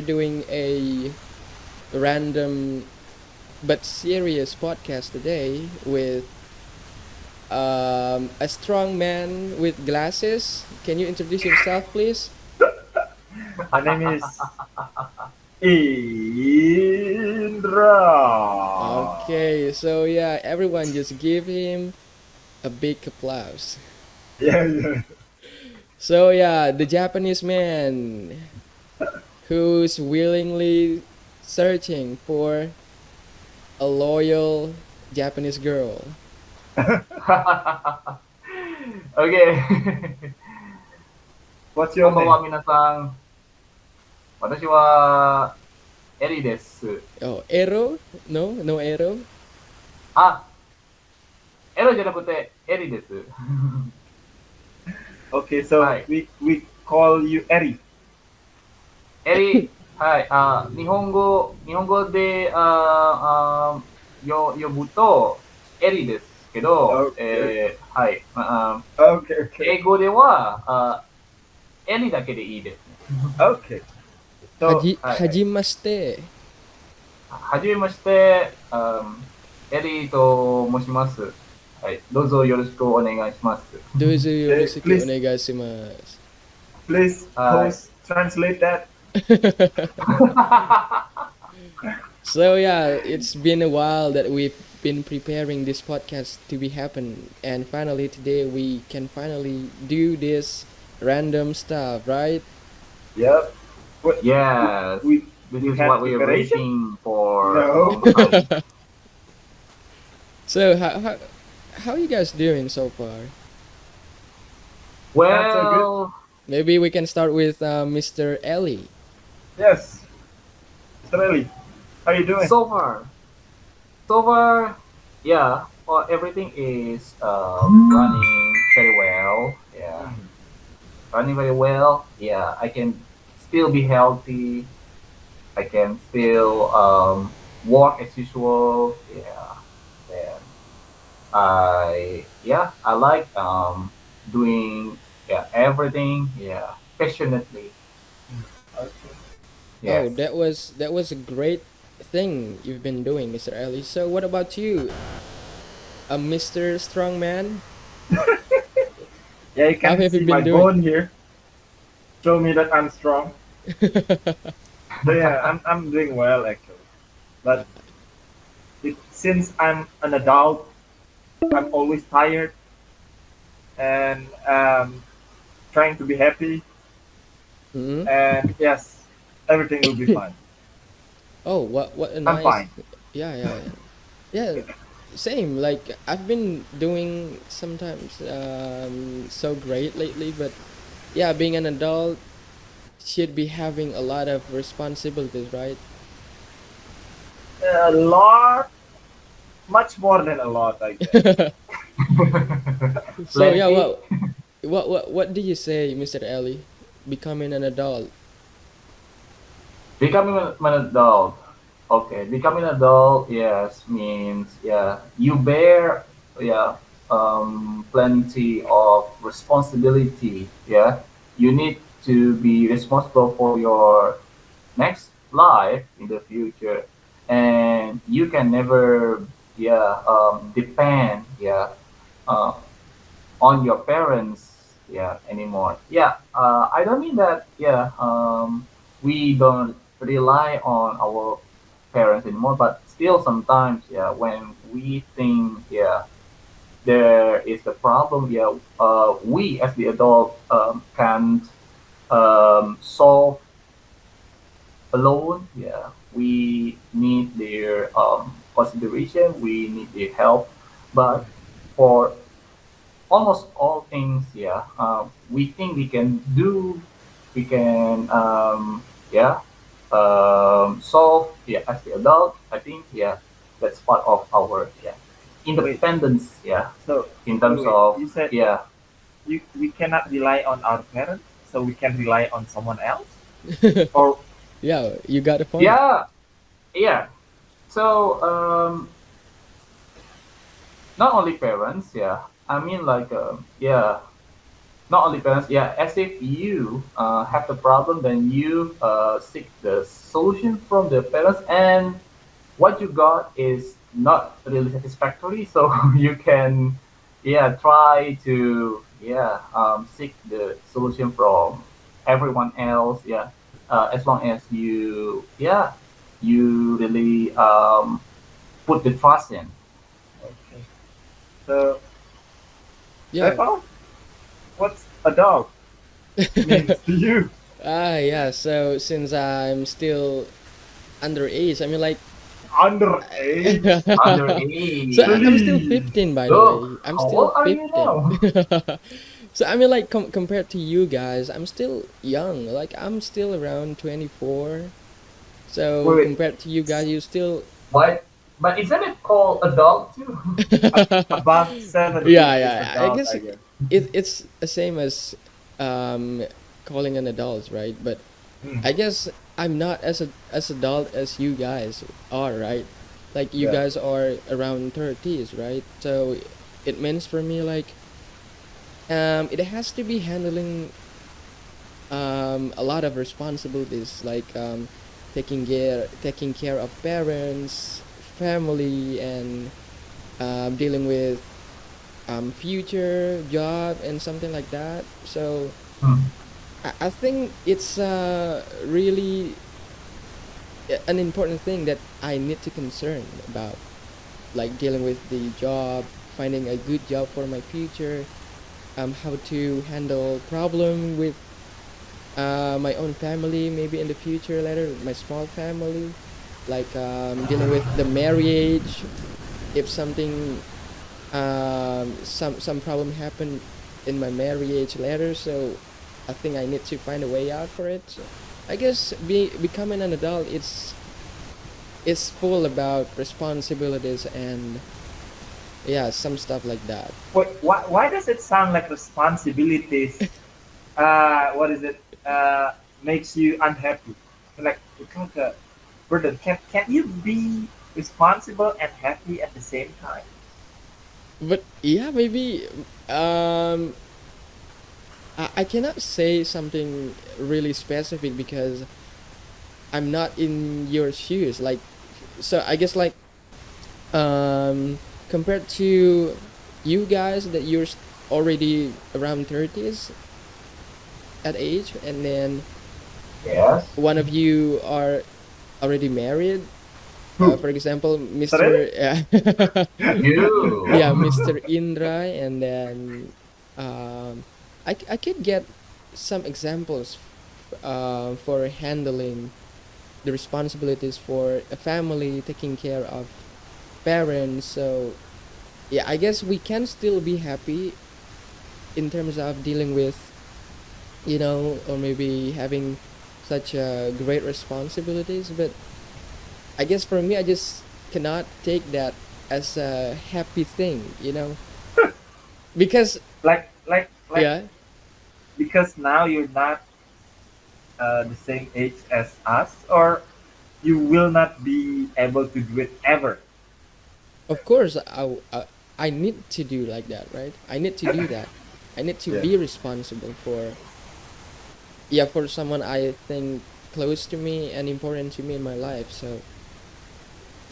doing a random but serious podcast today with a strong man with glasses. Can you introduce yourself, please? My name is Indra. Okay, so yeah, everyone just give him a big applause. Yeah, yeah. So yeah, the Japanese man who's willingly searching for a loyal Japanese girl. Okay. こ What's ん your ばんは、name? 皆さん。私は、エリです。Oh, Ero? No, no Ero. あ、エロじゃなくて、エリです。Okay, so はい。we call you Eri. エリ、はい。日本語で、呼ぶと、エリですけど、Okay, はい。okay, okay, 英語では、エリだけでいいですね。okay. Soはいはい。Hajimashite. はじめまして、エリーと申します。はい、どうぞよろしくお願いします。Dozo yoroshiku please, onegaishimasu. please, はい。host, translate that. So yeah, it's been a while that we've been preparing this podcast to be happen, and finally today we can finally do this random stuff, right? Yep. What, Yes, we this we is had what we are preparation? waiting for a No. long time. So how you guys doing so far? Not so good. Well, Maybe we can start with Mr. Ellie. Yes. Mr. Eli, how you doing? so far, so far, yeah, well, everything is running very well. Yeah, running very well. Yeah, I can still be healthy. I can still work as usual. Yeah, and I like doing everything passionately. Okay. Oh, Yes. that was a great thing you've been doing, Mr. Ellie. So what about you, Mr. Strongman? Yeah, you How can have you see been my doing? bone here. Show me that I'm strong. So yeah, I'm doing well actually. But since I'm an adult, I'm always tired and trying to be happy. Hmm. And yes, everything will be fine. Oh, what a I'm nice. fine. Yeah, yeah, yeah. Yeah, same. Like I've been doing sometimes so great lately, but yeah, being an adult should be having a lot of responsibilities, right? A lot, much more than a lot, I guess. So yeah, Plenty. what do you say, Mr. Ellie? Becoming an adult. Becoming an adult. Okay, becoming an adult, yes, means you bear yeah plenty of responsibility. Yeah, you need to be responsible for your next life in the future, and you can never depend uh, on your parents anymore. I don't mean that we don't rely on our parents anymore, but still sometimes when we think there is a problem, we as the adult can't solve alone. We need their consideration, we need their help, but for almost all things, we think we can do, we can, solve, as the adult. I think, that's part of our, Wait, independence, so in wait, terms wait. of, You said we cannot rely on our parents, so we can rely on someone else, or Yeah, you got a point. yeah, yeah. So, not only parents, I mean, like, not only parents, yeah, as if you have the problem, then you seek the solution from the parents, and what you got is not really satisfactory, so you can, yeah, try to, yeah, seek the solution from everyone else, yeah, as long as you, yeah, you really put the trust in. Okay. So, Yeah. Reval, what's a dog means to you? Yeah. So since I'm still underage, I mean, like, Underage. so I'm Underage. still Please. 15, by the Look, way. I'm how still old are you 15. now? So I mean, like, compared to you guys, I'm still young. Like, I'm still around 24. Wait, So wait. compared to you guys, you still. But but isn't it called adult too? Above 17 Yeah, is yeah. I adult, guess I guess. it's the same as um calling an adult, right? But Hmm. I guess I'm not as adult as you guys are, right? Like, you Yeah. guys are around 30s, right? So it means for me, like, it has to be handling a lot of responsibilities, like, taking care of parents, family, and dealing with future job and something like that. So Hmm. I think it's really an important thing that I need to concern about, like dealing with the job, finding a good job for my future, how to handle problem with my own family, maybe in the future later, my small family, like dealing with the marriage, if something some problem happen in my marriage later. So I think I need to find a way out for it. So I guess becoming an adult, it's full about responsibilities and, yeah, some stuff like that. Wait, why does it sound like responsibilities? What is it? Makes you unhappy. Like it's like a burden. Can you be responsible and happy at the same time? But yeah, maybe I cannot say something really specific because I'm not in your shoes. Like, so I guess, like, um compared to you guys, that you're already around 30s at age, and then Yes. one of you are already married, Who? for example, Sorry? Mr. You. Yeah, Mr. Indra, and then I could get some examples for handling the responsibilities for a family, taking care of parents. So yeah, I guess we can still be happy in terms of dealing with, or maybe having such great responsibilities. But I guess for me, I just cannot take that as a happy thing, because, Like yeah, because now you're not the same age as us, or you will not be able to do it ever. of course, I need to do like that, right? I need to do that. I need to Yeah. be responsible for, yeah, for someone I think close to me and important to me in my life.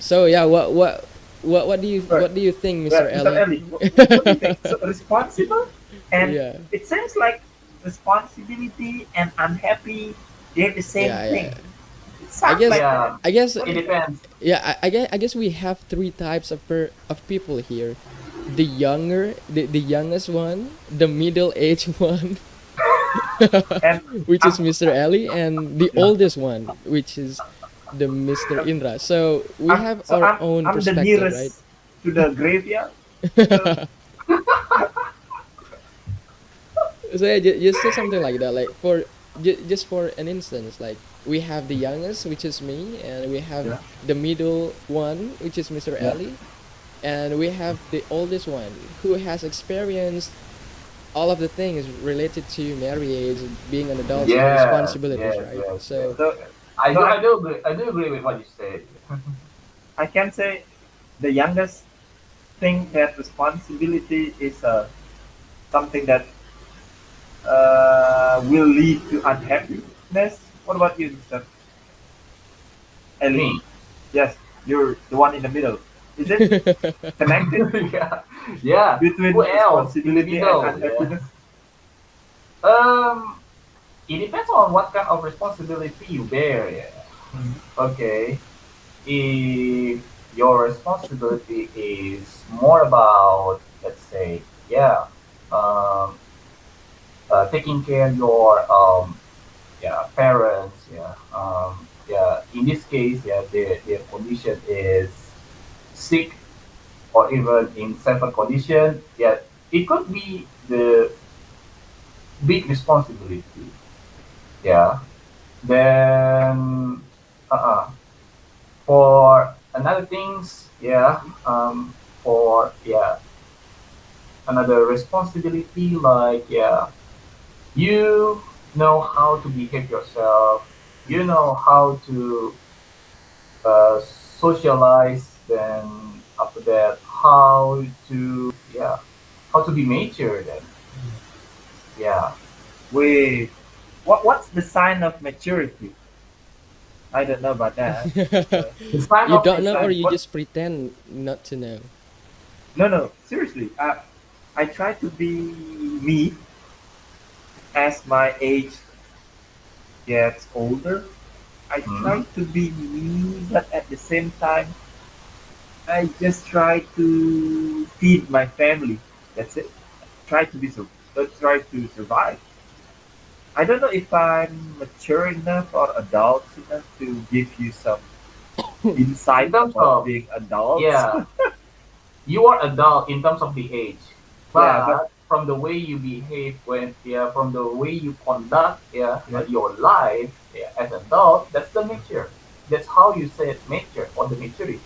So yeah, Right. what do you think, Well, Mr. Mr. Ellie? Ellie, what do you think? So responsible, and Yeah, it seems like responsibility and unhappy, they're the same yeah, thing. yeah. It I sounds guess, like that. Yeah. I guess, What do It you think? depends. yeah, I guess we have three types of people here: the youngest one, the middle aged one, And which is I'm, Mr. Ellie, and the yeah, oldest one, which is the Mr. Indra. So we I'm have so our I'm own I'm the perspective, right? nearest to the graveyard. So So yeah, just say something like that, like, for just for an instance, like, we have the youngest, which is me, and we have yeah, the middle one, which is Mr. yeah. Ellie, and we have the oldest one who has experienced all of the things related to marriage, being an adult, and Yes. responsibilities, Yes. right? Yes. Yes. So So I so do. I do agree. I do agree with what you said. I can say the youngest think that responsibility is something that will lead to unhappiness. What about you, Mr. Ellie? Me. Yes, you're the one in the middle. Is it connected Yeah, yeah. Who between else in the responsibility and middle? Yeah. unhappiness? Um, it depends on what kind of responsibility you bear. Yeah. Mhm. Okay. If your responsibility is more about, let's say, yeah, um, taking care of your yeah parents, yeah, yeah. In this case, yeah, their condition is sick or even in severe condition. Yeah, it could be the big responsibility. Yeah. Then, for another things, yeah, for yeah another responsibility like yeah you know how to behave yourself, you know how to socialize, then after that how to yeah how to be mature then yeah. Wait, what's the sign of maturity? I don't know about that. Uh, The sign You of don't the know, or sign. you What? just pretend not to know? No, no. Seriously, I try to be me as my age gets older. I Hmm? try to be me, but at the same time, I just try to feed my family. That's it. Try to be try to survive. I don't know if I'm mature enough or adult enough to give you some In insight terms about of being adults. yeah, you are adult in terms of the age, Yeah, but but from the way you behave when yeah from the way you conduct yeah yeah, your life yeah, as adult, that's the mature. That's how you say it, mature or the maturity.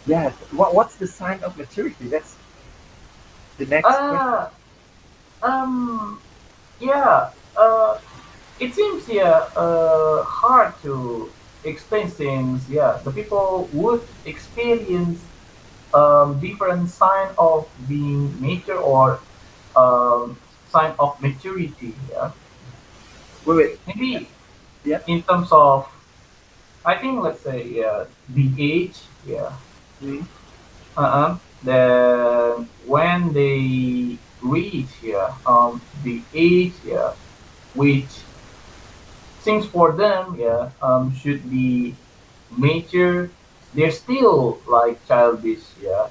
yeah. What's the sign of maturity? That's the next question. uh um yeah it seems yeah hard to explain since yeah the people would experience different sign of being mature or sign of maturity. Yeah, Wait, wait. maybe Yeah. in terms of I think let's say yeah the age. Yeah, Mm, then when they reach yeah the age yeah which seems for them yeah should be mature, they're still like childish. Yeah,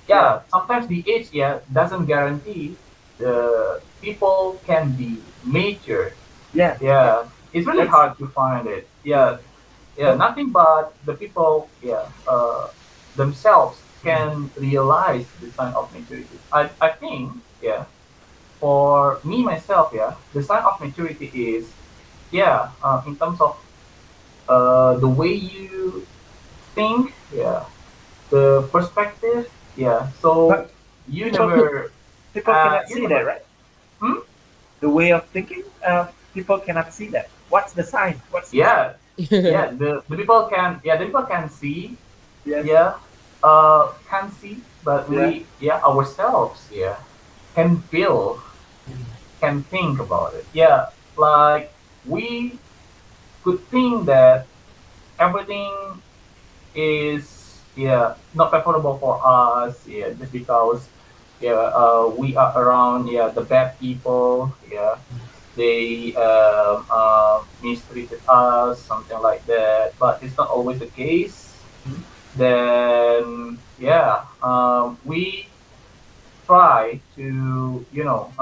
yeah. yeah, sometimes the age yeah doesn't guarantee the people can be mature. Yeah. Yeah. Yeah, it's really That's hard to find it. yeah. Yeah, yeah, But nothing but the people yeah themselves mm, can realize the sign of maturity. I think yeah for me myself yeah the sign of maturity is yeah in terms of the way you think yeah the perspective yeah so but you people never people cannot you see that, never right? hmm? The way of thinking. People cannot see that. What's the sign? What's the sign? Yeah, yeah the people can yeah the people can see Yes. yeah can see but Yeah. we yeah ourselves yeah can feel Mm, can think about it yeah like we could think that everything is yeah not favorable for us yeah just because yeah we are around yeah the bad people yeah they mistreated us something like that but it's not always the case. mm, Then yeah we try to you know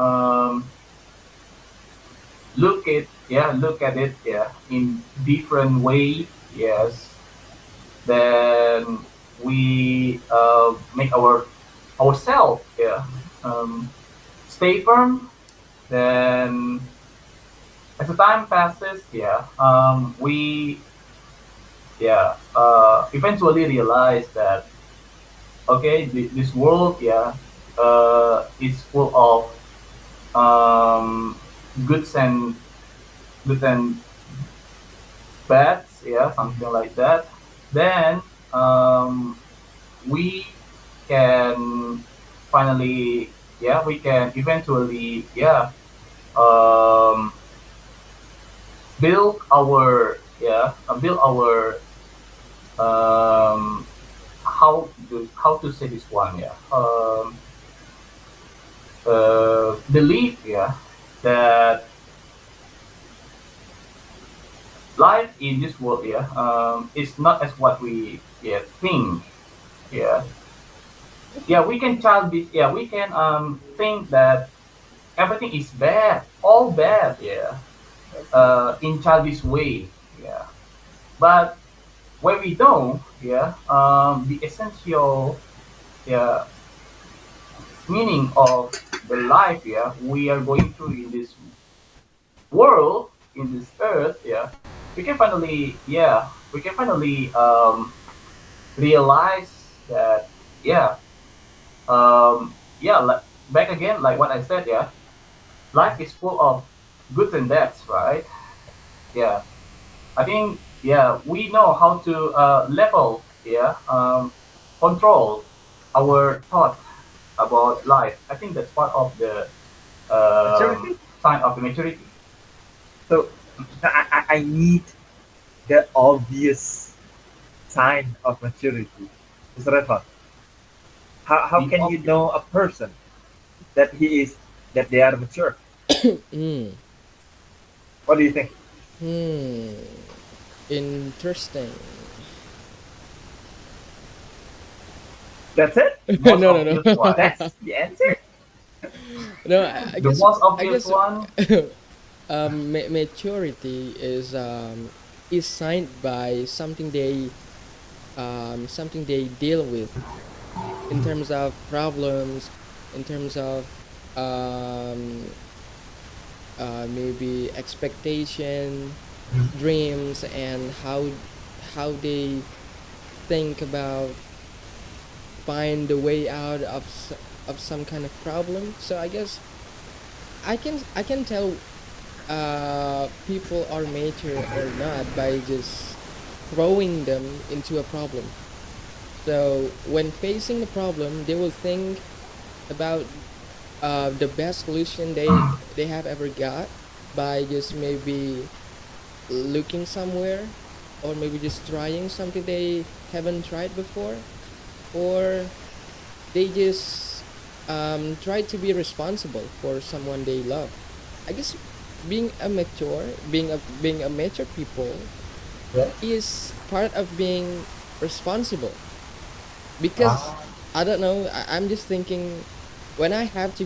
look at it yeah in different way. Yes, then we make ourselves yeah stay firm. Then as the time passes yeah we yeah eventually realize that okay this world yeah is full of um, goods and goods and bads yeah something like that. Then um, we can finally yeah we can eventually yeah um, build our build our um, how to say this one, belief, that life in this world, is not as what we think. Yeah, we can child this. We can think that everything is bad, all bad. In childish way. Yeah, but when we know, the essential, yeah, meaning of the life, we are going through in this world, in this earth, we can finally, realize that, like, back again, like what I said, life is full of goods and bads, right? Yeah, I think, we know how to level, control our thought about life. I think that's part of the Maturity. sign of the maturity. So I need the obvious sign of maturity. Mr. Reval, how The can you obvious. know a person that that they are mature? Mm. What do you think? Hmm. Interesting. That's it? Most No, no, obvious no. one. That's the answer? No, I The guess most I obvious guess one. maturity is signed by something they deal with in terms of problems, in terms of um maybe expectation, dreams, and how they think about find a way out of of some kind of problem. So I guess I can tell people are mature or not by just throwing them into a problem. So when facing a problem, they will think about the best solution they have ever got by just maybe looking somewhere, or maybe just trying something they haven't tried before, or they just try to be responsible for someone they love. I guess being a mature people Yeah. is part of being responsible, because Ah, I don't know, I'm just thinking when I have to